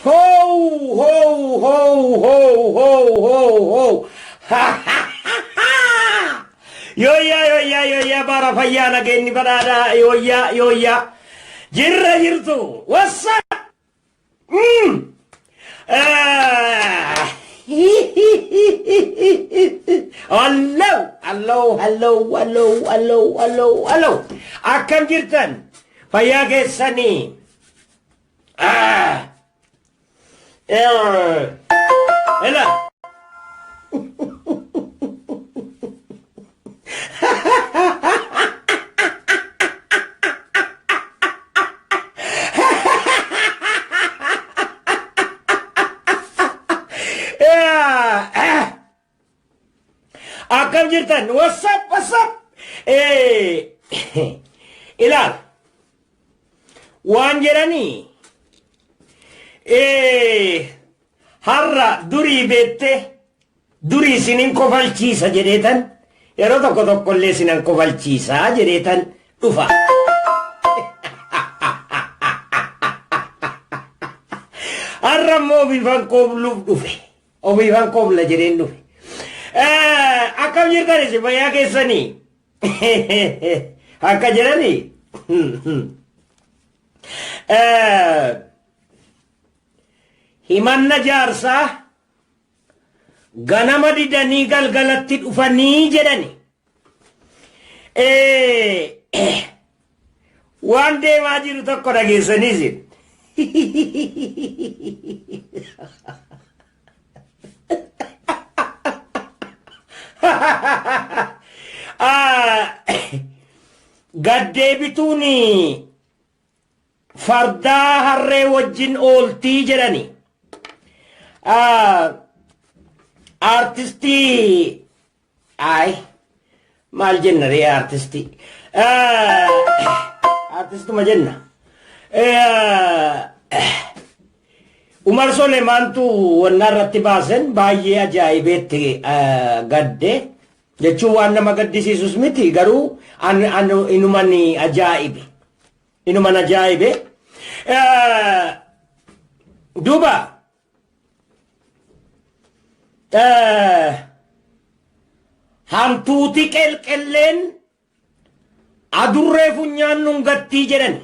Ho, ho, ho, ho, ho, ho, ho. Ha, ha, ha, ha. Yo ya, bara fayyana genni barada. Yo ya. Jirra jirtu. What's up? Ah. Hello. Akkam jirtan? Fayyaa keessanii? Ela. Akkam jirtan? What's up? Ilaal. Waan jedhanii har'a durii beette durii isinin kofalchiisa jedheetan yeroo tokkollee isinan kofalchiisa jedheetan dhufa. Har'a immoo obiifan koobluuf dhufe. Obiifan koobla jedheen dhufe. Akkam jirtan isin fayyaa keessanii? Akka jedhanii? Himanna jaarsaa ganama didanii galgalatti dhufanii jedhani. Waan deemaa jiru tokko dhageessanii jiru. Gaddeebituun fardaa harree wajjin ooltii jedhani. Artistii maal jenna ree artistii artistuma jenna. Umar Solemaantu wanna irratti baasen baay'ee ajaa'ibeetti gadde jechuun waan nama gaddisiisus miti garuu inuman ajaa'ibe duuba hamtuuti qelqelleen adurree funyaan nun gattii jedhan.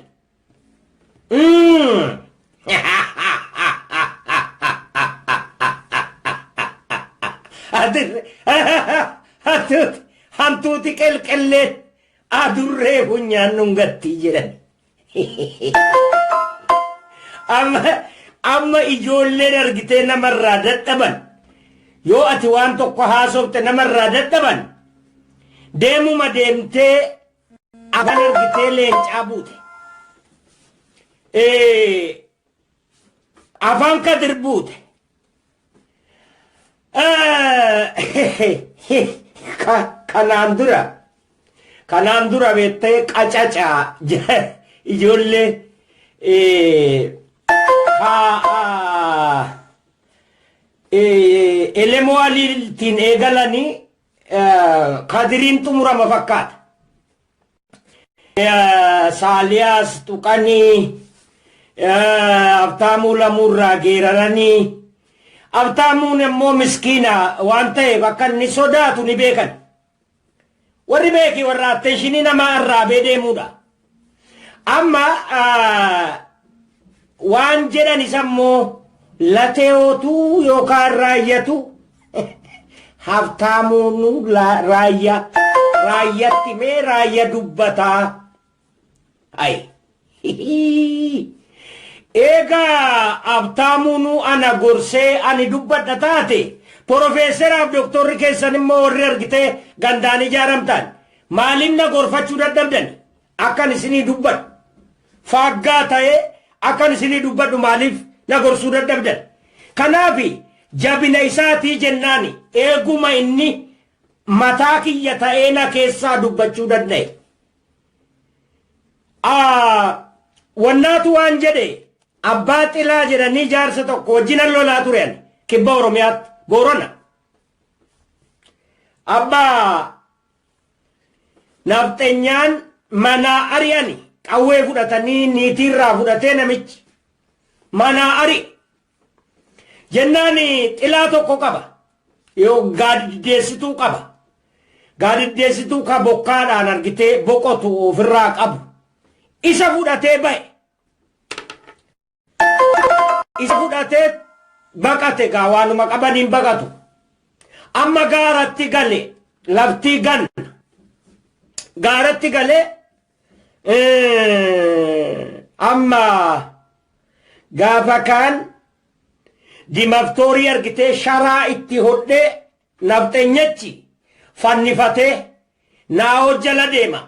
Hamtuuti qelqelleen adurree funyaan nun gattii jedhan. Amma ijoolleen argitee namarraa dadhaban yoo ati waan tokko haasofte namarraa dadhaban deemuma deemtee afaan argitee leencaa buute. Afaan kadir buute. Kanaan dura beektee qacacaa ijoollee elemoo aliitiin eegalanii kadiriin xumurama fakkaata. Saaliyaas tuqanii Abtaamuu Lamuurraa geeraranii Abtaamuun immoo miskiina waan ta'eef akka inni sodaatu ni beekan. Warri beeki warra atteeshinii namaa irraa beedeemuudha. Amma waan jedhan isa immoo lateeootuu yookaan raayyatu Abtaamuun raayyatti mee raayya dubbataa. Egaa Abtaamuun ana gorsee ani dubbadha taate Profeesaraaf doktorri keessan immoo warri argitee gandaan ijaaramtan maaliin na gorfachuu dadhabdan akkan isinii dubbadhu faaggaa ta'ee akkan isinii dubbadhu maaliif na gorsuu dadhabdan. Kanaafi jabina isaatii jennaani eeguma inni mataa kiyya ta'ee na keessaa dubbachuu danda'e. Wannaatu waan jedhe abbaa xilaa jedhanii jaarsa tokko wajjinan lolaa turan kibba Oromiyaatti Boorana. Abbaa nafxeenyaan manaa ari'ani qawwee fudhatanii niitiirraa fudhatee namichi manaa ari jennani xilaa tokko qaba yoo gaaddeessituu qaba gaaddeessituu ka bokkaadhaan argitee boqotu ofirraa qabu isa fudhatee ba'e isa fudhatee baqate gaa waanuma qabaniin baqatu amma gaaratti gale laftii ganna gaaratti gale amma gaafa kaan dimaftorii argitee sharaa itti hodhee nafxeenyachi fannifatee naa hojjala deema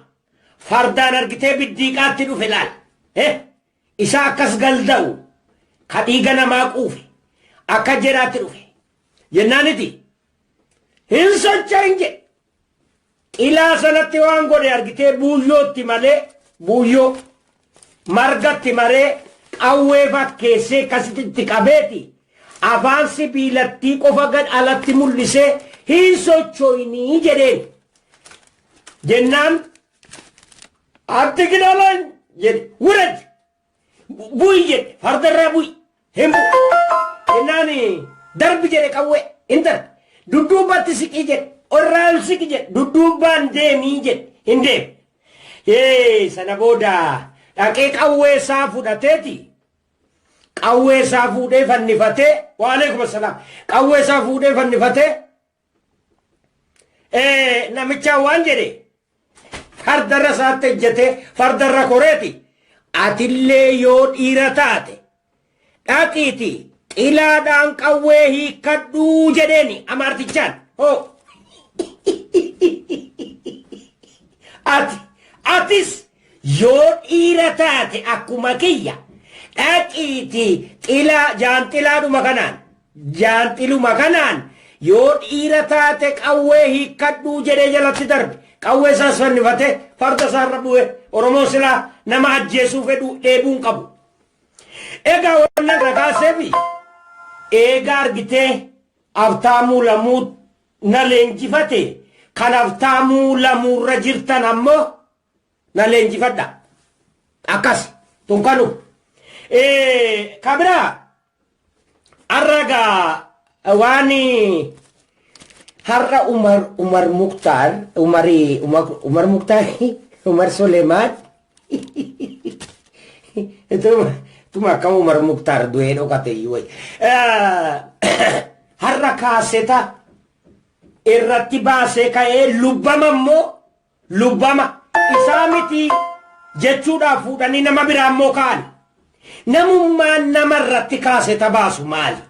fardaan argitee biddiiqaatti dhufe laal isa akkas galda'u ka dhiiga namaa quufe akka jedhaatti dhufe jennaaniti hin socho'in jedhe xilaa sanatti waan godhe argitee buuyyootti malee buuyyoo margatti maree qawwee fakkeessee akkasitti qabeeti afaan sibiilattii qofa gad alatti mul'isee hin socho'inii jedheen jennaan atti gidalan jedhe wuraj bu'i jedhe fardarraa bu'i hin bu'u jennaan darbi jedhe qawwee hin darbi dudduubatti siqii jedhe orraan siqi jedhe dudduubbaan deemii jedhe hin deeme sana booda dhaqee qawwee isaa fudhateeti qawwee isaa fuudhee fannifatee waalaikum assalaam qawwee isaa fuudhee fannifatee namicha waan jedhe fardarra isaatti ejjatee fardarra koreeti atillee yoo dhiira taate dhaqiiti xilaadhaan qawwee hiikkadhuu jedheeni amaartichaan hoo atis yoo dhiira taate akkuma kiyya dhaqiiti jaanxilaadhuma kanaan jaanxiluma kanaan yoo dhiira taate qawwee hiikkadhuu jedhee jalatti darbe qawwee isaas fannifate farda isaarra bu'e oromoo silaa nama ajjeesuu fedhu dheebuun qabu egaa wannan ragaaseefi eegaa argitee Abtaamuu Lamuu na leenjifate kan Abtaamuu Lamuurra jirtan ammoo na leenjifadha akkas tunkanu kabira arraga wani harra Umar Mukhtar Umar Mukhtar Umar Suleiman itu kamu Umar Mukhtar duedo kate yuwe harra kaaseta irratti baasee ka'ee lubbama isaa miti jechuudhaaf fuudhanii nama biraa immoo ka'an namummaan namarratti kaaseta baasu maali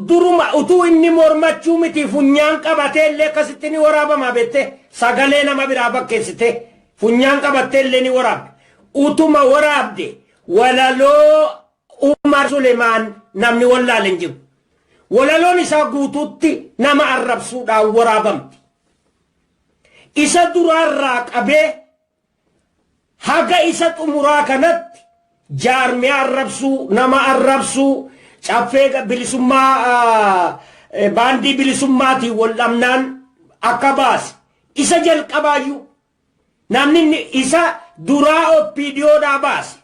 duruma utuu inni mormachuu miti funyaan qabatee illee akkasitti ni waraabama beette sagalee nama biraa bakkeessite funyaan qabattee illee ni waraabde utuma waraabde walaloo Umar Suleiman namni wallaaleen jiru walaloon isaa guutuutti nama arrabsuudhaan waraabamti isa duraarraa qabee haga isa xumuraa kanatti jaarmee arrabsuu nama arrabsuu caffee bilisummaa baandii bilisummaatiin wal dhabnaan akka baase isa jalqabaayyuu namni isa duraa oppiidiyoodhaa baase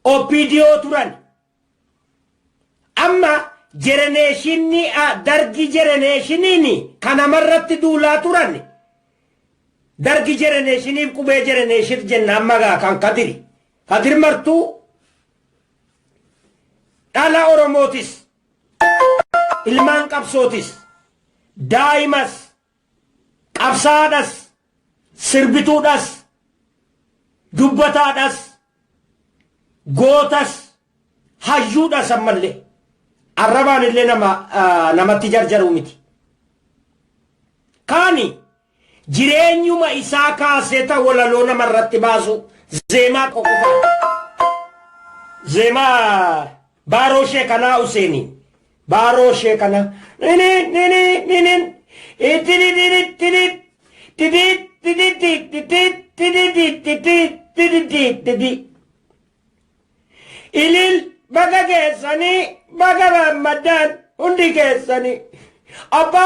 oppidiyoo turan amma jereneeshinni dargi jereneeshiniini kanamarratti duulaa turan dargi jereneeshiniif qubee jereneeshif jenna ammagaa kan kadir martuu dhala oromootis ilmaan qabsootis daa'imas qabsaadhas sirbituudhas dubbataadhas gootas hayyuudhas ammallee arrabaan illee namatti jarjaruu miti kaani jireenyuma isaa kaaseta walaloo namarratti baasu zeemaa qoqqofa zeemaa baaroo sheekanaa Huseeni baaroo sheekanaa ilil baga keessanii baga Ramadan hundi keessanii abba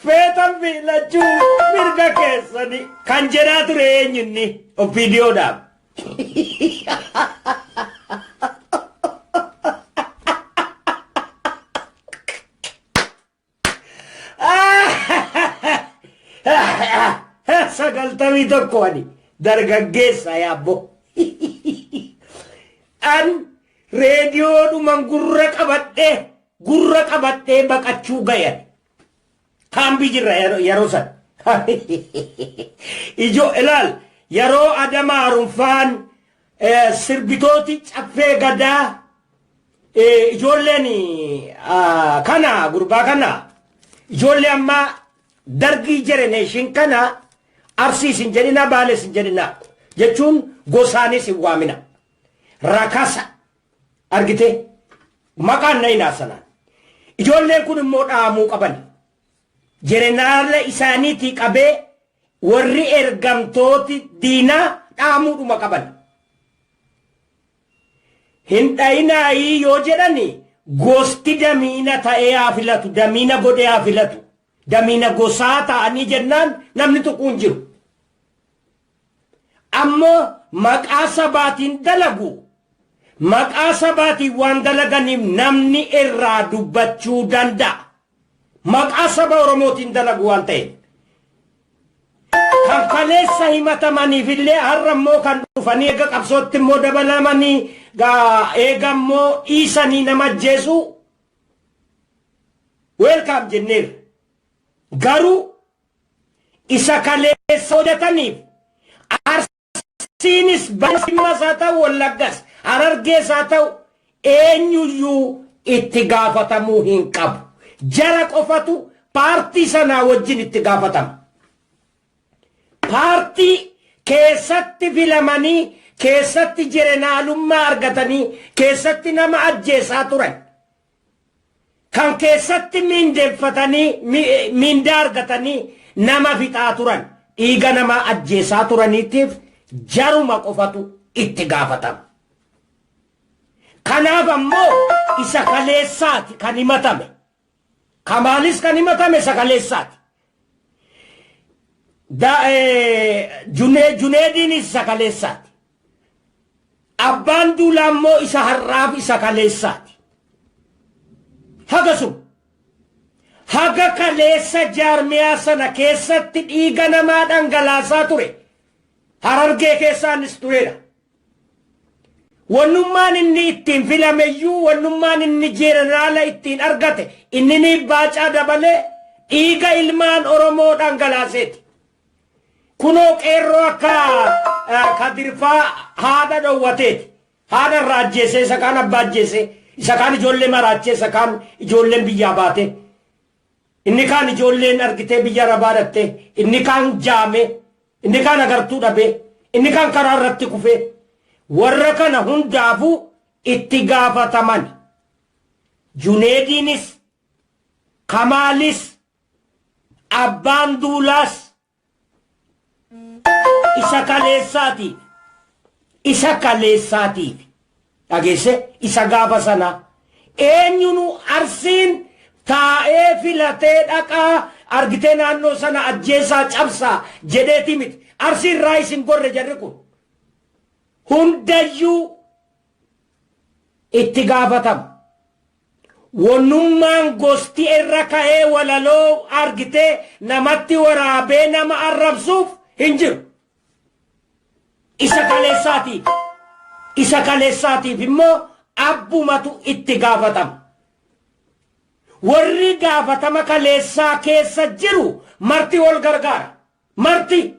feetan filachuu mirga keessanii kan jedhaa ture eenyunni oppiidiyoodhaaf sagaltamii tokko ani dargaggeessa yaabbo an reediyoodhuman gurra qabadhee baqachuu gayan kaambii jirra yeroo san ijo ilaal yeroo Adamaa Arunfaan sirbitooti caffee gadaa ijoolleen kana gurbaa kana ijoollee amma dargii generation kana Arsii sin jedhina Baalee sin jedhina jechuun gosaanis hin waamina rakasa argite maqaan na hinaasanaan ijoolleen kun immoo dhaamuu qaban jerenaala isaaniitii qabee warri ergamtooti diinaa dhaamuudhuma qaban hin dhayinaayii yoo jedhani gosti damiina ta'ee haa filatu damiina godhee haa filatu damiina gosaa ta'anii jennaan namni tuquun jiru ammoo maqaa sabaatiin dalagu maqaa sabaatiin waan dalaganiif namni irraa dubbachuu danda'a maqaa saba Oromootiin dalagu waan ta'eef kan kaleessa himatamaniif illee har'a immoo kan dhufanii eega qabsootti immoo dabalamanii eega immoo dhiisanii nama ajjeesu welkaam jenneerra garuu isa kaleessa hojjetaniif Arsiinis Basimmas haa ta'u Wallaggas Harargees haa ta'u eenyuyyuu itti gaafatamuu hin qabu jara qofatu paartii sanaa wajjin itti gaafatama paartii keessatti filamanii keessatti jirenaalummaa argatanii keessatti nama ajjeesaa turan kan keessatti mindaa argatanii nama fixaa turan dhiiga nama ajjeesaa turaniitiif jaruma qofatu itti gaafatama kanaaf ammoo isa kaleessaati kan himatame Kamaalis kan himatame isa kaleessaati Juneediinis isa kaleessaati Abbaan Duulaa immoo isa har'aaf isa kaleessaati hagasum haga kaleessa jaarmiyaa sana keessatti dhiiga namaa dhangalaasaa ture Harargee keessaanis tureera wannummaan inni ittiin filameyyuu wannummaan inni jeneraala ittiin argate inni ni baacaa dabalee dhiiga ilmaan Oromoo dhangalaaseeti kunoo qeerroo akka kadirfaa haadha dhowwateeti haadha irraa ajjeesee isa kaan abbaa ajjeesee isa kaan ijoollee maraachee isa kaan ijoolleen biyyaa baate inni kaan ijoolleen argitee biyya rabaadhatte inni kaan jaame inni kaan agartuu dhabe inni kaan karaa irratti kufe warra kana hundaafuu itti gaafataman Juneediinis Kamaalis Abbaan Duulaas isa kaleessaatiif dhageesse isa gaafa sana eenyunu Arsiin taa'ee filatee dhaqaa argitee naannoo sana ajjeesaa cabsaa jedheeti miti Arsiin raayisin gorre jarri kun hundayyuu itti gaafatama wannummaan gosti irra ka'ee walaloo argitee namatti waraabee nama arrabsuuf hin jiru isa kaleessaatiif immoo abbumatu itti gaafatama warri gaafatama kaleessaa keessa jiru marti wal gargaara marti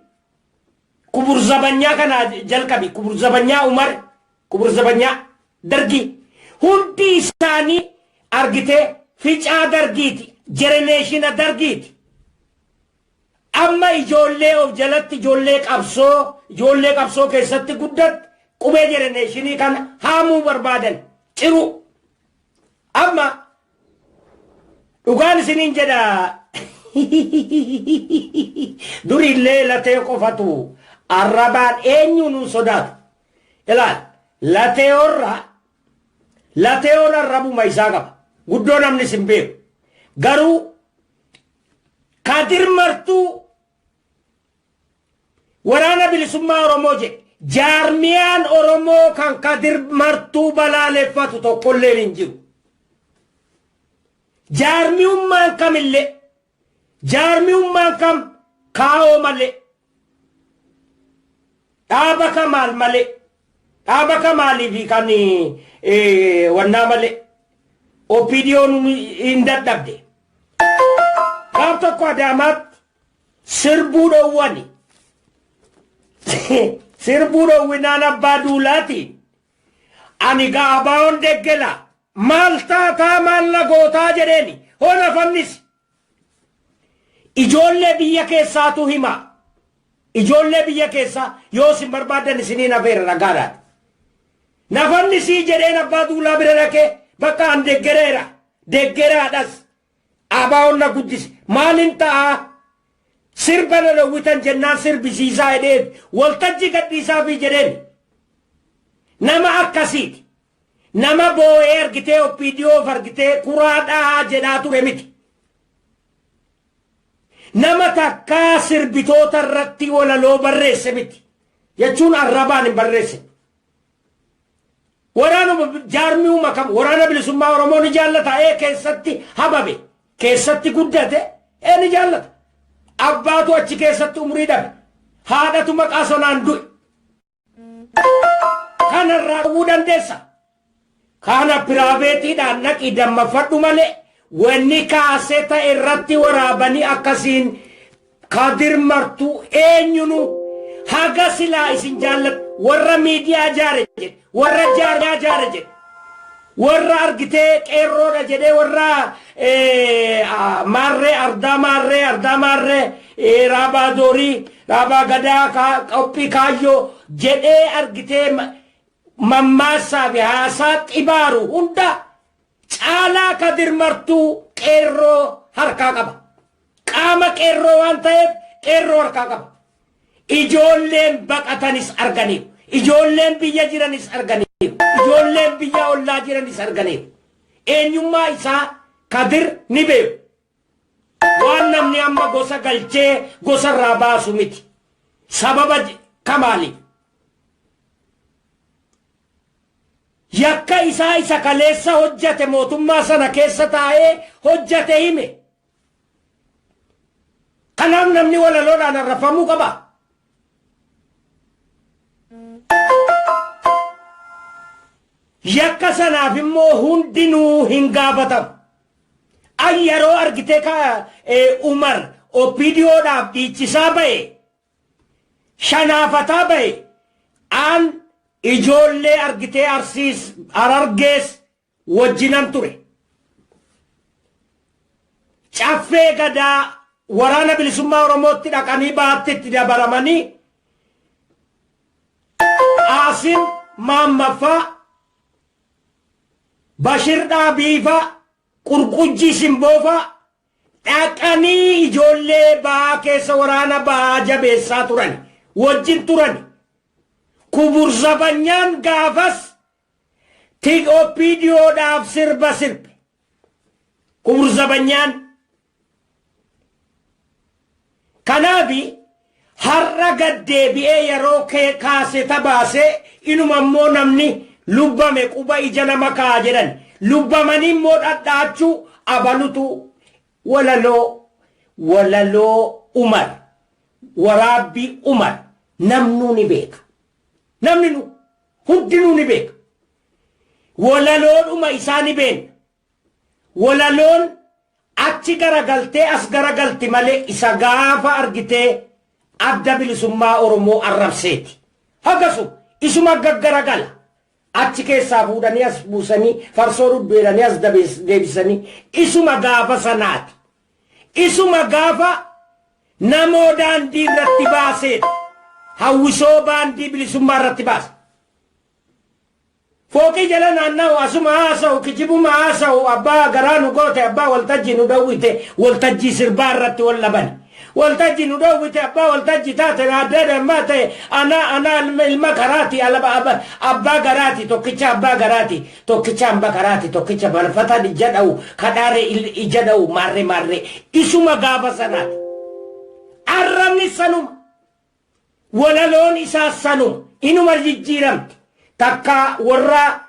kubur zabanyaa kana jalqabi kubur zabanyaa Umar kubur zabanyaa dargi hundi isaanii argitee ficaa dargiiti jenereeshina dargiiti amma ijoollee of jalatti ijoollee qabsoo keessatti guddat qubee jenereeshinii kana haamuu barbaadan ciru amma dhugaan isiniin jedha durillee latee qofatu arrabaan eenyuun sodaatu ilaal lateeorra arrabuma isaa qaba guddoo namni sin beeku garuu kadir martuu waraana bilisummaa Oromoo jedhe jaarmiyaan Oromoo kan Kadir Martuu balaaleffatu tokkolleen hin jiru. Jaarmiyummaan kamillee jaarmiyummaan kam kaa'oo malee dhaaba kamaal malee dhaaba kamaalii fi kan wannaa malee opiidiyoon hin dadhabde. Gaaf tokko Adaamaatti sirbuu dhoowwani. Sirbuu dhoowwinaan abbaa duulaatiin ani gaabaawwan deggela maal taataa maal lagootaa jedheeni hoona fannis. Ijoollee biyya keessaatu hima. Ijoollee biyya keessaa yoo isin barbaadan isiniin afeera ragaadhaan. Nafannisii jedheen abbaa duulaa bira dhaqee bakka an deggereera. Deggeraadhas. Abaawwan na guddise. Maalin ta'a? Sirba na dhowwitan jennaan sirbisiisaa jedheen waltajji gadhiisaa fi jedheen. Nama akkasiiti. Nama boo'ee argitee opiidiyoof argitee kuraadhaa jedhaa ture miti. Nama takkaa sirbitoota irratti walaloo barreesse miti. Jechuun arrabaan hin barreesse. Waraana jaarmiyuma kam waraana bilisummaa Oromoo ni jaallata keessatti habame keessatti guddate ni jaallata. Abbaatu achi keessatti umrii dhabe. Haadhatu maqaa sonaan du'e. Kanarraa dhuguu dandeessa. Kana piraaveetiidhaan naqii dammafadhu malee wanni kaasee ta'e irratti waraabanii akkasiin Kadir Martuu eenyunu haga silaa isin jaallatu warra miidiyaa jaare jedhe warra jaarmaa jaare jedhe warra argitee qeerroodha jedhee warra ardaa maarree raabaa doorii raabaa gadaa qophii kaayyoo jedhee argitee mammaasaa fi haasaa xibaaru hunda caalaa Kadir Martuu qeerroo harkaa qaba. Qaama qeerroo waan ta'eef qeerroo harkaa qaba. Ijoolleen baqatanis arganiiru. Ijoolleen biyya jiranis arganiiru. Ijoolleen biyya ollaa jiranis arganiiru. Eenyummaa isaa Kadir ni beeku. Waan namni amma gosa galchee gosa irraa baasu miti. Sababa kamaaliif? Yakka isaa isa kaleessa hojjate mootummaa sana keessa taa'ee hojjate hime. Kanaaf namni walaloodhaan arrafamuu qaba. Yakka sanaaf immoo hundinuu hin gaafatamu. Ay yeroo argitee Umar opiidiyoodhaaf dhiichisaa ba'e shanaafataa ba'e aan ijoollee argitee Harargees wajjinan ture. Caffee gadaa waraana bilisummaa Oromootti dhaqanii baattitti dabalamanii Aasim Maammaffaa Bashir Dhaabiifaa Qurqujjii Simboofaa dhaqanii ijoollee ba'aa keessa waraana ba'aa jabeessaa turan wajjin turan. Kubur Zabanyaan gaafas opiidiyoodhaaf sirba sirbe. Kubur Zabanyaan kanaafi har'a gaddeebi'ee yeroo kaaseta baasee inuma immoo namni lubbame quba ija nama kaa jedhan lubbamanii immoo dhadhaachuu abalutu walaloo Umar waraabbii Umar namnuu ni beeka. Namni hundinuu ni beeka. Walaloodhuma isaa ni beekna. Walaloon achi garagaltee as garagalti malee isa gaafa argitee adda bilisummaa Oromoo arrabseeti. Hagasu isuma gaggaragala. Achi keessaa fuudhanii as buusanii farsoo dhudheedhanii as deebisanii isuma gaafa sanaati. Isuma gaafa namoo daandii irratti baaseeti. Hawwisoo baandii bilisummaa irratti baasa. Fooqii jala naanna'u asuma haasa'u kijibuma haasa'u abbaa garaa nu goote abbaa waltajjii nu dhowwite waltajjii sirbaa irratti wal laban. Waltajjii nu dhowwite abbaa waltajjii taate adda ammaa ta'e ana ilma karaati abbaa garaati tokkicha abbaa garaati tokkicha amba karaati tokkicha balfata ija dha'u kadhaare ija dha'u maarree isuma gaafa sanaati. Arrabni sanuma. ولا لون إساسانو إنو مرجيرم تكا ورا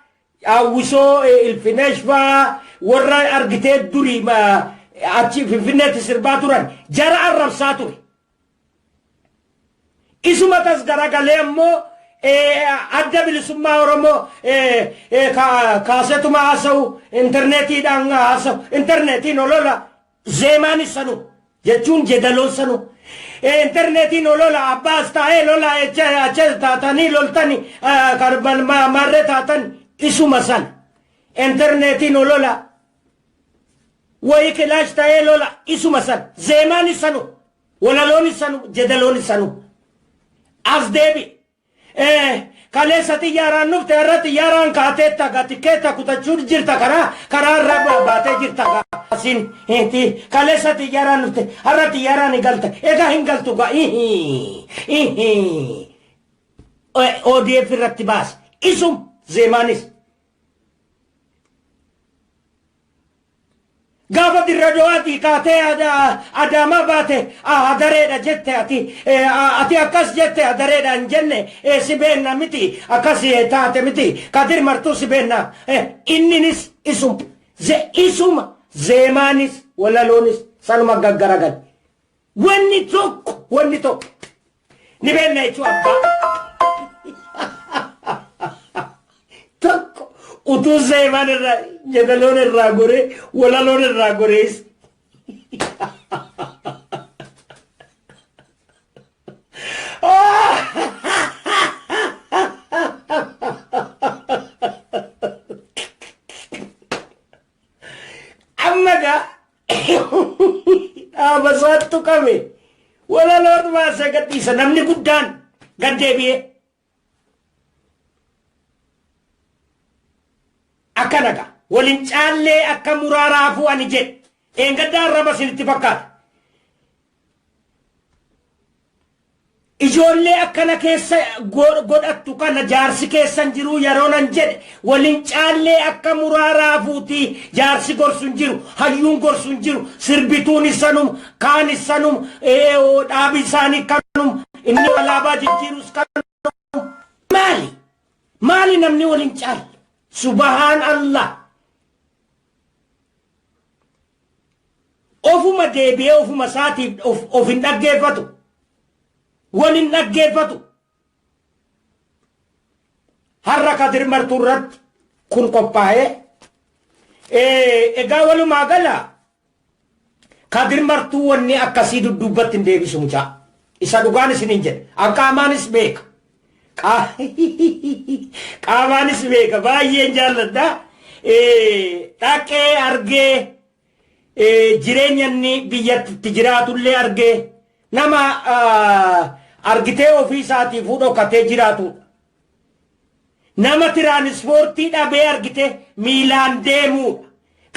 أوسو الفنشفا ورا أرجتة دوري ما أتشي في فنة سرباتوران جرى الرب ساتوري إسمه تسقرا كلامه أدب السماء ورمو كاسة ما أسو إنترنتي دعنا أسو إنترنتي نولولا زماني سنو جتون جدلون سنو إنترنتي نولولا أباس تاي لولا أجل تاتني لولتني كربل ما مرة تاتن إسو مسان إنترنتي نولولا ويكلاش تاي لولا إسو مسان زماني سنو ولا لوني سنو جدلوني سنو أزدبي كاليسة تياران نفت أرى تياران كاتيتا كاتيكيتا كتاچور جيرتا كرا ربا باتي جيرتا كاسين انتي كاليسة تياران نفت أرى تياران غلطة ايغا هنغلطو غا او دي في رتباس اسم زمانيس غابة الرجواتي كاتي أداما باتي أدريدا جتة أتي أكاس جتة أدريدا انجنة سبينا متي أكاس تاتي متي كادر مرتو سبينا إننس اسم اسم زمانيس ولا لونيس سانما غغرغل وني توك نبينا يتو أبا توك utu zaman jedalon ragore wala lon ragores amaga abasatu kami wala lon masagati sanamni guddan gaddebiye أكنكا ولنشالي أكا مرارافو أنجد إنقدار ربا سنتفكات إجولي أكنا كيسا قد أتوكا نجارسي كيسا نجرو يرون أنجد ولنشالي أكا مرارافو تي جارسي قرسون جرو هيون قرسون جرو سربتوني سنم كاني سنم آبي ساني كانم إني والابا جيروس كانم مالي نمني ولنشال سبحان الله أوفما ديبي أوفما ساتي أوفين نجيفتو ولين نجيفتو حركة در مرتورات كن قبائي إغاولو ماغلا كادر مرتو وني أكاسيدو دوبتن ديبي سمجا إسا دوغاني سننجن أكامانيس بيك Kamanis beka baay'een jaalladha dhaqee argee jireenya inni biyyatti jiraatullee argee nama argitee ofii isaatii dhokatee jiraatudha. Nama tiraanispoortii dhabee argitee miilaan deemuudha.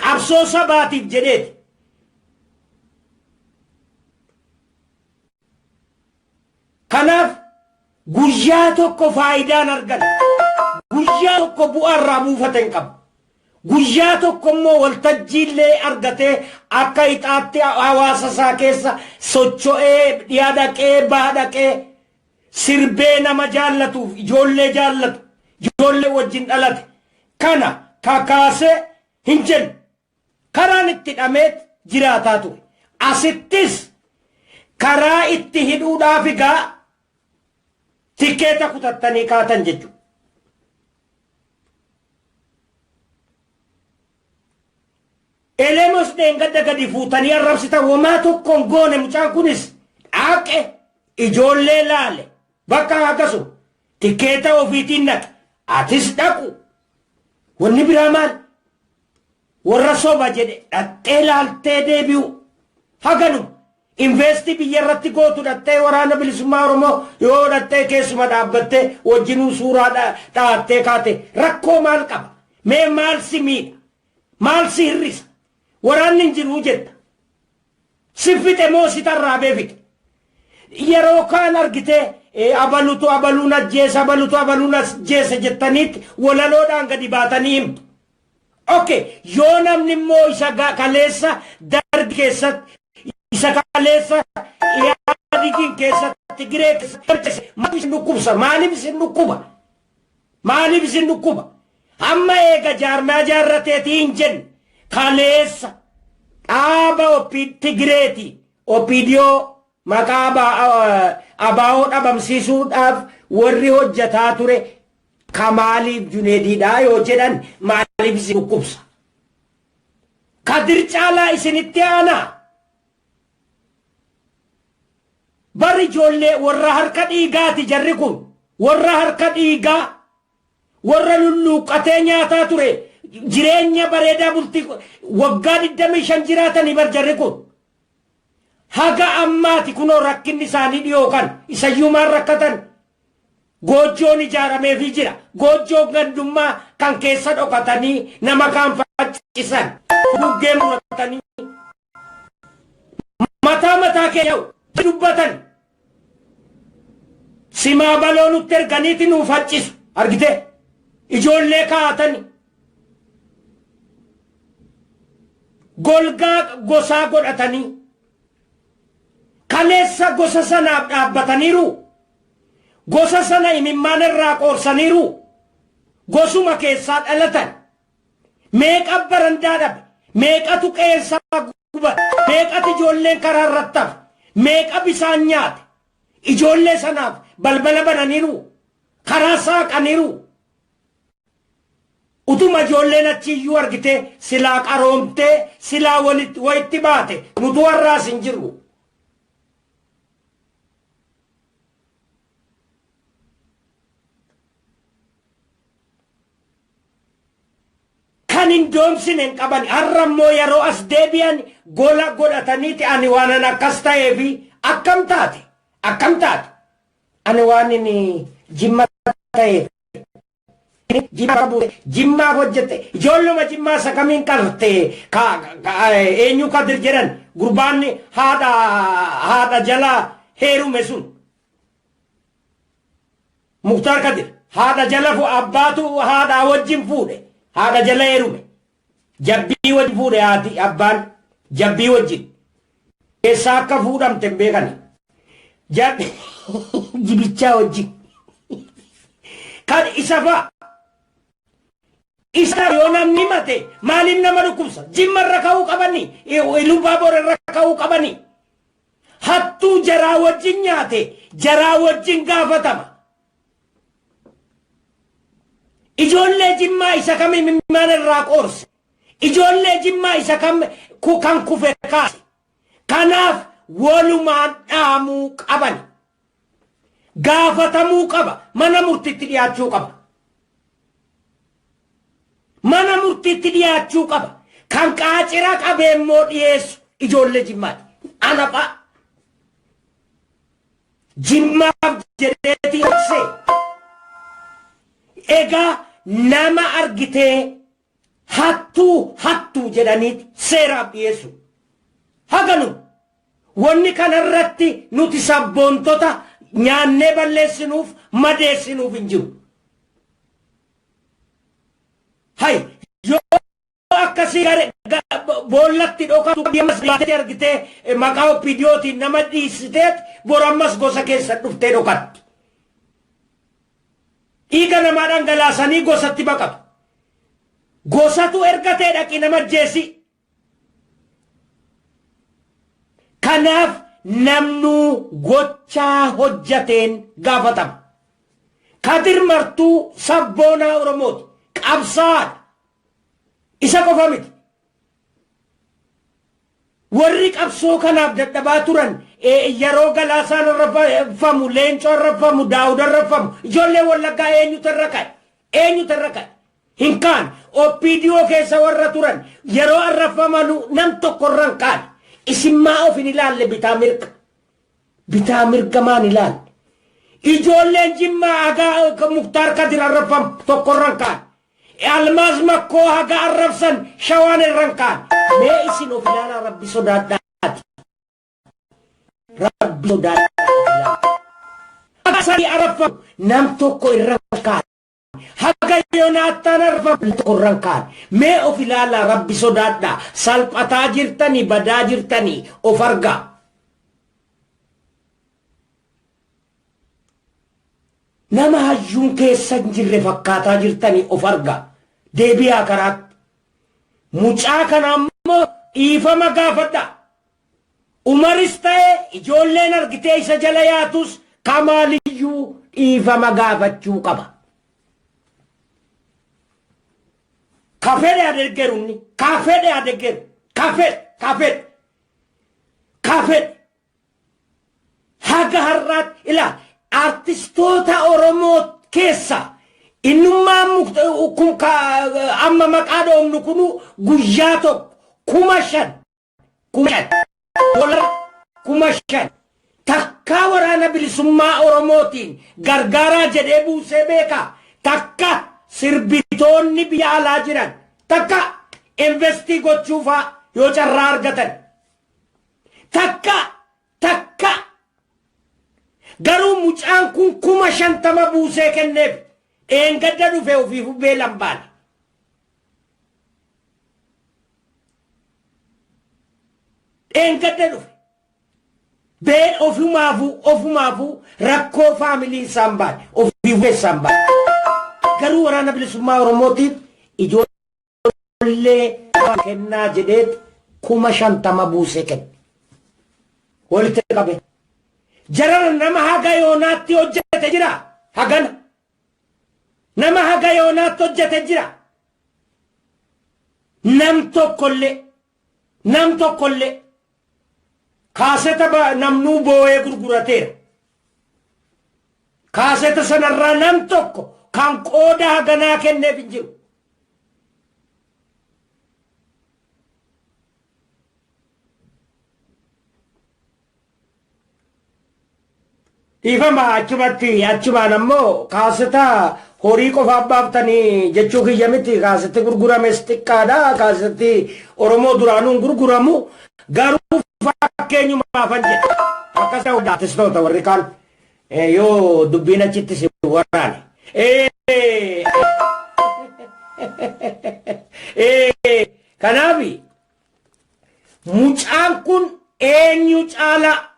Qabsoo sabaatiif jedheeti. Kanaaf guyyaa tokko faayidaan argan guyyaa tokko bu'aa irraa buufateen qabu guyyaa tokko immoo waltajjiillee argatee akka ixaatti hawaasa isaa keessa socho'ee dhiyaa dhaqee baha dhaqee sirbee nama jaallatuuf ijoollee jaallatu ijoollee wajjin dhalate kana kakaasee hin jennu karaan itti hidhameet jiraataa ture asittis karaa itti hidhuudhaaf egaa tikeeta kutattanii kaatan jechuudha. Elemos dengada gadi fuutanii arrabsitan wamaa tokkoon goone mucaan kunis dhaaqe ijoollee laale bakka akkasuma tikeeta ofiitiin naqe atis dhaqu wanni biraa maal warra soba jedhe dhattee laaltee deebi'u haganuma. Investi biyyarratti gootu dhattee waraana bilisummaa Oromoo yoo dhattee keessuma dhaabbattee wajjinuu suuraa dhaattee kaate rakkoo maal qaba? Mee maal si miidha? Maal si hirrisa? Waraanni hin jiru jetta. Si fixe moo si tarraabee fixe? Yeroo kaan argitee abalutu abaluun ajjeesa jettaniitti walaloodhaan gadi baatanii himtu. Okay, yoo namni immoo isa kaleessa darbi keessatti isa kaleessa Ihadigiin keessatti Tigiree keessatti maaliif isin dhukkubsa? Maaliif isin dhukkuba? Maaliif isin dhukkuba? Amma eega jaarmaa jaarrateetii hin jenne kaleessa dhaaba Tigireeti Opiidiyoo maqaa abaa'oo dhabamsiisuudhaaf warri hojjetaa ture Kamaaliif Juneediidhaa yoo jedhan maaliif isin dhukkubsa? Kadir caalaa isinitti aanaa. Bari ijoollee warra harka dhiigaati jarri kun. Warra harka dhiigaa. Warra lulluuqatee nyaataa ture. Jireenya bareedaa bultii waggaa 25 jiraatanii bar jarri kun. Haga ammaati kunoo rakkinni isaanii dhiyoo kan isayyumaan rakkatan. Goojjoon ijaarameefii jira. Goojjoon gandummaa kan keessa dhokatanii nama kaan faccisan. Buggee muratanii. Mataa keenya dubbatan. Simaa baloo nutti erganiiti nuuf faccisu. Argite? Ijoollee kaa'atani. Golgaa gosaa godhatanii. Kaleessa gosa sanaaf dhaabbataniiru. Gosa sana imimmaan irraa qoorsaniiru. Gosuma keessaa dhalatan. Meeqa barandaa dhabe. Meeqatu qeessaa gubate. Meeqatu ijoolleen karaa irratti hafe. Meeqa bisaan nyaate. Ijoollee sanaaf balbala bananiiru. Karaa saaqaniiru. Utuma ijoolleen achiyyuu argite silaa qaroomtee silaa walitti baate nutu warraas hin jirru. Kan hin doomsine hin qaban har'ammoo yeroo as deebi'an gola godhataniiti ani waanan akkas ta'eefi akkam taate ani waan inni jimma ta'eef jimmaa hojjette ijoolluma jimmaa sakamiin qarte eenyu Kadir jedhan gurbaanni haadha jalaa heerume sun Muktaar Kadir haadha jala abbaatu haadha wajjin fuudhe haadha jala heerume jabbii wajjin fuudhe haati abbaan jabbii wajjin keessa akka fuudhamte hin beekani jibichaa wajjin kan isa fa'a isa yoo namni mate maaliif nama dhukkubsa jimma irra ka'uu qabani Ilubaaboor irra ka'uu qabani hattuu jaraa wajjin nyaate jaraa wajjin gaafatama ijoollee jimmaa isa kam imimmaan irraa qoorse ijoollee jimmaa isa kam kan kufe kaase kanaaf walumaan dhaamuu qabani gaafatamuu qaba mana murtiitti dhiyaachuu qaba mana murtiitti dhiyaachuu qaba kan qaacira qabeemmoo dhiyeessu ijoollee jimmaati anapha jimmaaf jedheeti hoksee egaa nama argitee hattuu jedhaniiti seeraaf dhiyeessu haganu wanni kanarratti nuti sabboontota nyaannee balleessinuuf madeessinuuf hin jiru. Hay yoo akkasii boollatti dhokatu baatee argitee maqaa Opiidiyootiin nama dhiisiteet borammas gosa keessa dhuftee dhokatti. Dhiiga namaa dhangalaasanii gosatti baqatu. Gosatu ergatee dhaqi nama jeesi. Kanaaf namnuu gochaa hojjateen gaafatama. Kadir martuu sabboonaa Oromooti. Qabsaadha. Isa qofa miti. Warri qabsoo kanaaf dadhabaa turan yeroo Galaasaan arrafamu, Leencoo arrafamu, Daawud arrafamu, ijoollee Wallaggaa eenyutu irra ka'e? Hin kaan Opiidiyoo keessa warra turan yeroo arrafamanu nam tokko irra hin kaan. Isin maa of hin ilaalle bitaa mirga maan ilaalle? Ijoolleen Jimmaa hagaa Muktaar Kadir arrafam tokko irra hin kaan. Almaaz Makkoo haga arrabsan Shawaan irra hin kaan. Mee isin of ilaalaa Rabbi sodaadhaati. Rabbi sodaadhaati. Haga sadii arrafam nam tokko irra hin kaan. Haga Yoonaataan arrafam tokko irra hin kaan. Mee of ilaalaa Rabbi sodaadhaa. Salphataa jirtanii badaa jirtanii of argaa. nama hayyuun keessa hin jirre fakkaataa jirtanii of argaa deebi'aa karaatti mucaa kana ammoo dhiifama gaafadha umaris ta'e ijoolleen argitee isa jala yaatus kamaaliyyuu dhiifama gaafachuu qaba kafede adeeggerunni kafede adeeggeru kafede haga har'aat ila artistoota Oromoo keessa innummaan amma maqaa dhoofnu kunu guyyaa tokko 5,000 takkaa waraana bilisummaa Oromootiin gargaaraa jedhee buusee beekaa takka sirbitoonni biyya alaa jiran takka investii gochuufaa yoo carraa argatan takka garuu mucaan kun 50,000 buusee kenneef eengadda dhufe ofiif beelan baane eengadda dhufe been ofumaafu rakkoo faamilii isaan baane ofiif isaan baane garuu waraana bilisummaa Oromootiif ijoollee kennaa jedheet 50,000 buusee kenne walitti qabe jarana nama haga yoonaatti hojjete jira hagana nama haga yoonaatti hojjete jira nam tokkollee kaaseta namnuu boo'ee gurgurateera kaaseta sanarraa nam tokko kan qooda haganaa kenneef hin jiru ifama achumaan ammoo kaaseta horii qofa baaftanii jechuu kiyya miti kaaseti gurgurames xiqqaadha kaaseti Oromoo duraanuun gurguramu garuu fakkeenyumaafan jedhe akkasuma artistoota warri kaan yoo dubbiin achitti si waraane kanaafi mucaan kun eenyu caalaa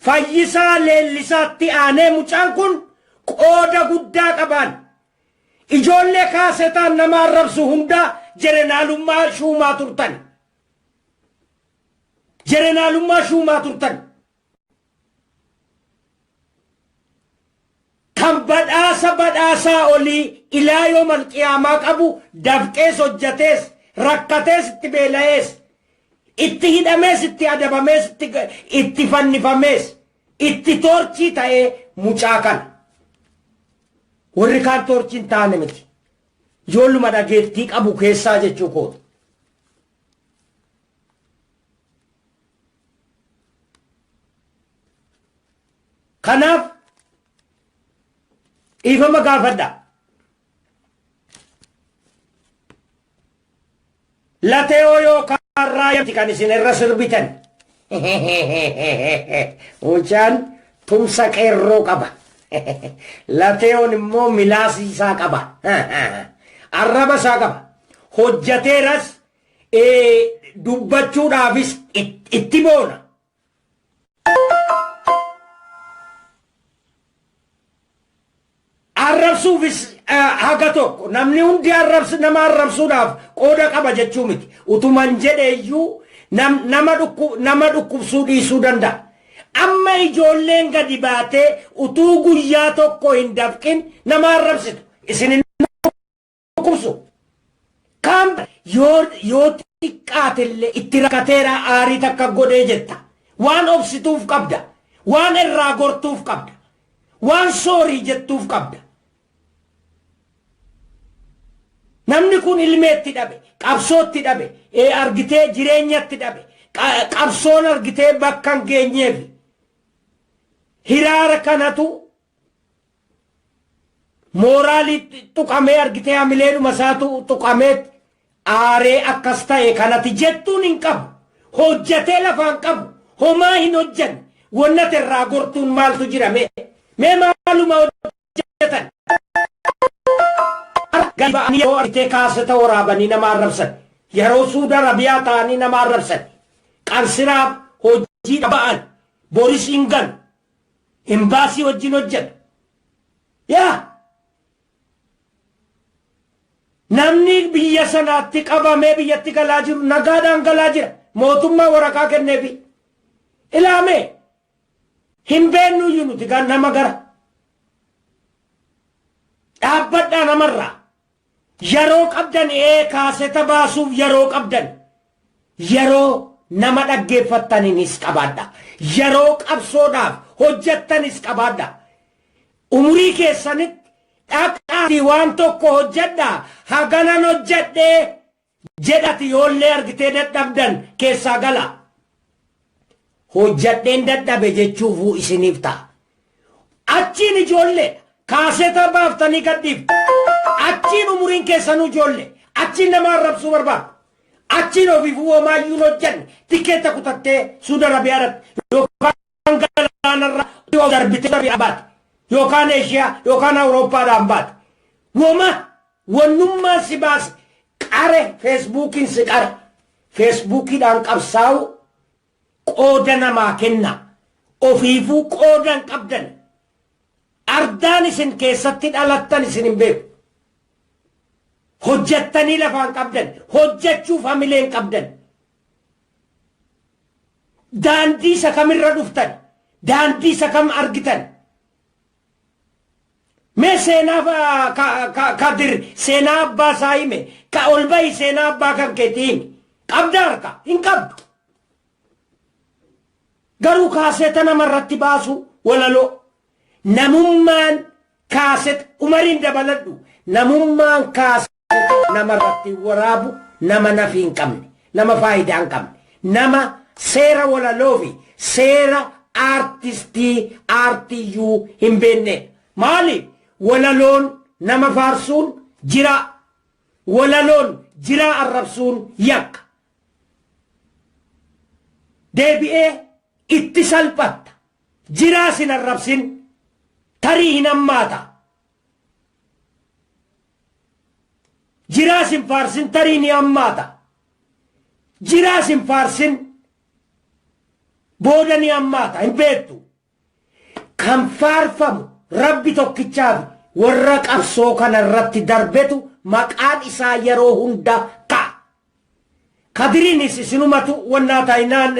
Fayyisaa leellisaatti aanee mucaan kun qooda guddaa qaban ijoollee kaasetaan nama arrabsu hundaa jerenaalummaa shuumaa turtan kan badhaasaa olii ilaa yoomal qiyaamaa qabu dafqees hojjatees rakkatees itti beela'ees itti hidhamees itti adabamees itti fannifamees itti torchii ta'ee mucaa kana warri kaan torchiin taane miti ijoolluma dhageettii qabu keessaa jechuu kooti kanaaf dhiifama gaafadha lateoo yookaan raayamti kan isin irra sirbitan mucaan tumsa qeerroo qaba lateoon immoo milaasii isaa qaba arraba isaa qaba hojjateeras dubbachuudhaafis itti boona arrabsuufis haga tokko namni hundi nama arrabsuudhaaf qooda qaba jechuu miti utuman jedheeyyuu nama dhukkubsuu dhiisuu danda'a amma ijoolleen gadi baatee utuu guyyaa tokko hin dafqin nama arrabsitu isin dhukkubsu kan yoo xiqqaatellee itti rakkateera aarii takka godhee jetta waan obsituuf qabda waan irraa gortuuf qabda waan soorii jettuuf qabda namni kun ilmeetti dhabe qabsootti dhabe argitee jireenyatti dhabe qabsoon argitee bakka hin geenyeef hiraara kanatu mooraalii tuqamee argitee hamileedhuma isaatu tuqamee aaree akkas ta'e kanati jettuun hin qabu hojjatee lafaan qabu homaa hin hojjanne wannat irraa gortuun maaltu jira mee maaluma hojjetan gabani yoo argitee kaaseta waraabanii nama arrabsan yeroo Suudi Arabiyaa ta'anii nama arrabsan qansiraaf hojii ba'an boris hingan imbaasii wajjin hojjetu yaa namni biyya sanaatti qabamee biyyatti galaa jiru nagaadhaan galaa jira mootummaa waraqaa kenneefi ilaame hin beennuyyuu nuti nama gara dhaabbadhaa namarraa yeroo qabdan kaaseta baasuuf yeroo qabdan yeroo nama dhaggeeffattaniinis qabaadha yeroo qabsoodhaaf hojjettanis qabaadha umurii keessanitti dhaqaatii waan tokko hojjedhaa haganan hojjedhee jedhati yoollee argitee dadhabdan keessaa gala hojjedheen dadhabe jechuufuu isiniif ta'a achiin ijoollee kaaseta baaftanii gadhiiftu achiin umuriin keessanuu ijoollee achiin nama arrabsuu barbaadu achiin ofiifuu homaayyuun hojjanne tikeetta kutattee Suudi Arabiyaadhaatti yookaan galaanarra darbitee baate yookaan Eeshiyaa yookaan Awurooppaadhaan baate wannummaa si baase qare feesbuukiin si qare feesbuukiidhaan qabsaa'u qooda namaa kenna ofiifuu qoodan qabdan ardaan isin keessatti dhalattan isin hin beeku hojjettanii lafaan qabdan hojjechuuf hamileen qabdan daandii isa kamirra dhuftan daandii isa kam argitan mee seenaa kadir seenaa abbaa isaa hime ka ol bahi seenaa abbaa kan keetii hime qabda harka hin qabdu garuu kaaseeta namarratti baasu walaloo namummaan kaaset umariin dabaladhu namummaan kaaset namarratti waraabu nama nafi hin qabne nama faayidaa hin qabne nama seera walaloo fi seera aartiyyuu hin beenne maaliif walaloon nama faarsuun jira walaloon jira arrabsuun yakka deebi'ee itti salphatta jiraa sin arrabsin tarii hin hammaata jiraa sin faarsin tarii ni hammaata jiraa sin faarsin booda ni hammaata hin beektu kan faarfamu rabbi tokkichaaf warra qabsoo kana irratti darbetu maqaan isaa yeroo hunda ka'a kadiriinis isinumatu wannaa taayinaan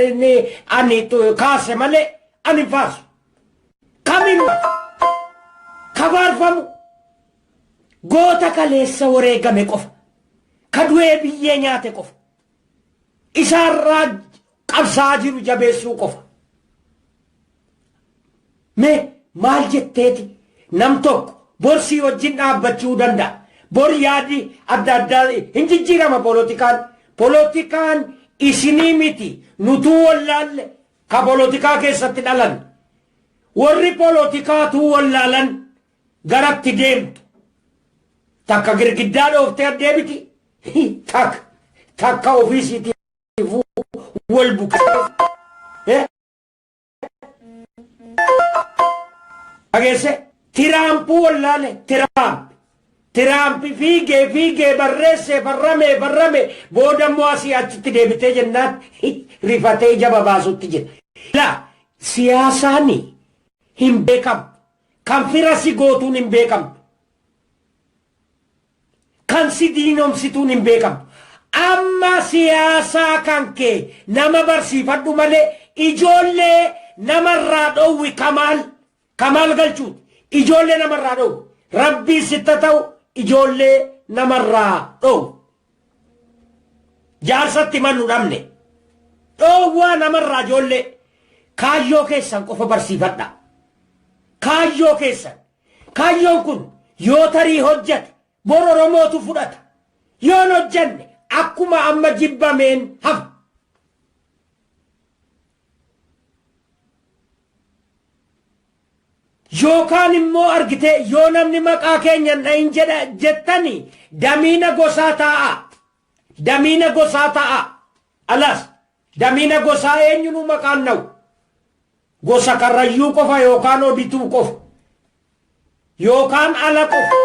ani kaase malee ani faarsu kamin kafaarfamu goota kaleessa wareegame qofa kadu'ee biyyee nyaate qofa isaarraa qabsaa jiru jabeessuu qofa mee maal jetteeti nam tokko borsii wajjin dhaabbachuu danda'a bor yaadi adda addaa hin jijjiirama polotikaan isinii miti nutuu wallaalle ka polotikaa keessatti dhalan warri polotikaatu wallaalan garatti deemtu takka girgiddaa dhooftee addeebiti takka ofiisiitiif wal buqqee ageesse tiraampuu wallaale tiraampi fiigee barreesse farrame booda immoo asii achitti deebitee jennaan rifatee jaba baasutti jira la siyaasaani hin beekamu kan fira si gootuun hin beekamu kan si diinomsituun hin beekamu amma siyaasaa kan kee nama barsiifadhu malee ijoollee namarraa dhowwi kamaal galchuuti ijoollee namarraa dhowwi rabbii sitta ta'u ijoollee namarraa dhowwi jaarsatti mannu dhabne dhowwaa namarraa ijoollee kaayyoo keessan qofa barsiifadha kaayyoo keessan kaayyoon kun yoo tarii hojjate bor oromootu fudhata yoon hojjanne akkuma amma jibbameen hafa yookaan immoo argite yoo namni maqaa keenya hin jedha jettani damiina gosaa ta'a alas damiina gosaa eenyunu maqaan na'u gosa karrayyuu qofa yookaan odituu qofa yookaan ala qofa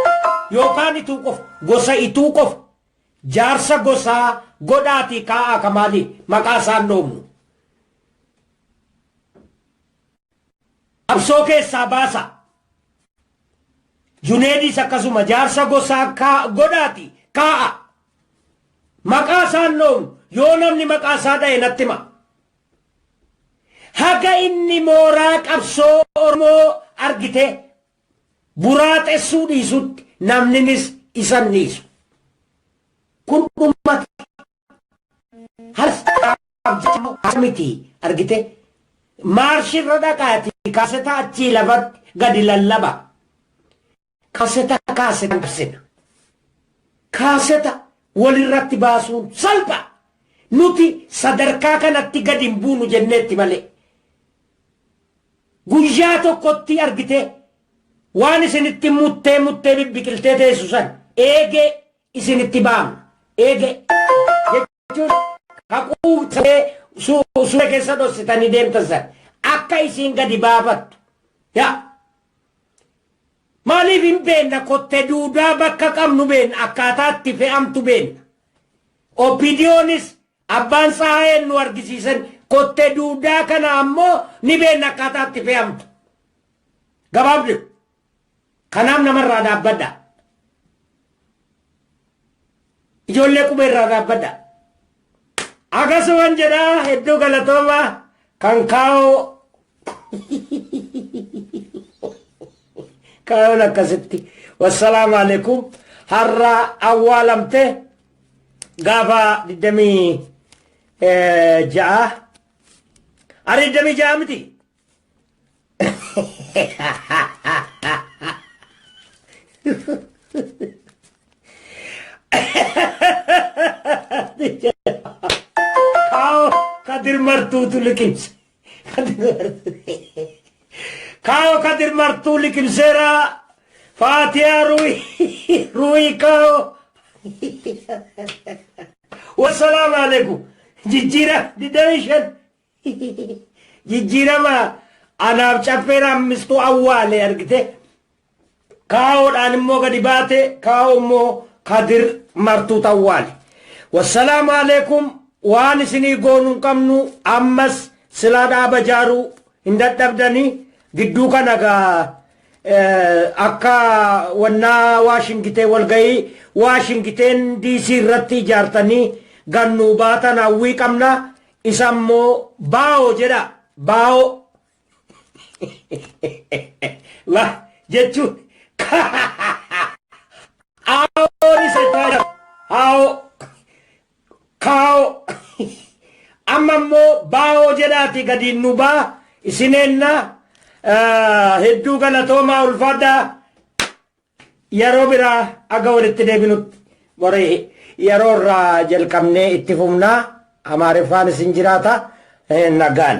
yookaan ituu qofa gosa ituu qofa jaarsa gosaa godhaatii kaa'aa kamaali maqaa isaan dhoomnu qabsoo keessaa baasa Juneedis akkasuma jaarsa gosaa godhaati kaa'a. Maqaa isaan dhoofnu yoo namni maqaa isaa dha'e natti hima. Haga inni mooraa qabsoo Oromoo argite buraaxessuu dhiisutti namninis isan dhiisu. Kun dhumma miti argite maarshirra dhaqaati kaaseta achii lafatti gadi lallaba. Kaaseta kaaseta walirratti baasuun salpha. Nuti sadarkaa kanatti gadi hin buunu jenneetti malee. Guyyaa tokkotti argite waan isinitti muttee bibbiqiltee teessu san eegee isinitti baamna. Eegee jechuun haquu suura keessa dhossitanii deemtan san akka isin gadi baafattu. Maaliif hin beenna kottee duudaa bakka qabnu beenna akkaataatti fe'amtu beenna. Opidiyoonis abbaan saayeen nu argisiisan kottee duudaa kana ammoo ni beenna akkaataatti fe'amtu. Gabaabni kanaaf namarraa dhaabbadha. Ijoollee qubee irraa dhaabbadha. Akkasumaan jedhaa hedduu galatoomaa kan kaa'oo kaa'oon akkasitti. Wassalaamu alaikum. Har'a awwaalamte gaafa 26 ari 26 miti. Kau Kadir Martuutu liqimse. Kau Kadir Martuu liqimseera. Faatiyaa Ruuyi kau. Wassalaamu alaikum. Jijjiira 25 jijjiirama anaaf caffeera ammistuu awwaale argite. Kaa'oodhaan immoo gadi baate kaa'oo immoo Kadir Martuutu awwaale. Wassalaamu alaikum. Waan isinii goonuun qabnu ammas silaa dhaaba jaaruu hin dadhabdanii gidduu kana gaa akka wannaa Waashingitee walgahii Waashingiteen DC irratti ijaartanii gannuu baatan hawwii qabna. Isa immoo baa'oo jedha. Baa'oo jechuun aa'oon isa taa'edha. Aa'oo kaa'oo amma immoo baa'oo jedhaati gadi nu baa isineenna hedduu galatoomaa ulfaadhaa. Yeroo biraa aga walitti deebinutti boree yeroo irraa jalqabnee itti fufnaa. Amaariffaan isin jiraata nagaan.